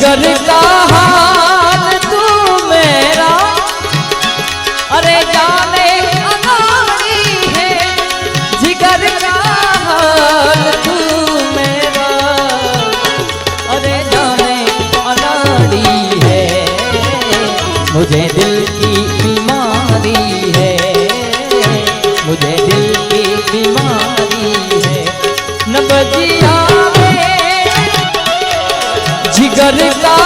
जिगर का हाल तू मेरा, अरे जाने अनाड़ी है। जिगर का हाल तू मेरा, अरे जाने अनाड़ी है। मुझे दिल की बीमारी है, मुझे दिल की बीमारी है। न बजिया में जिगर का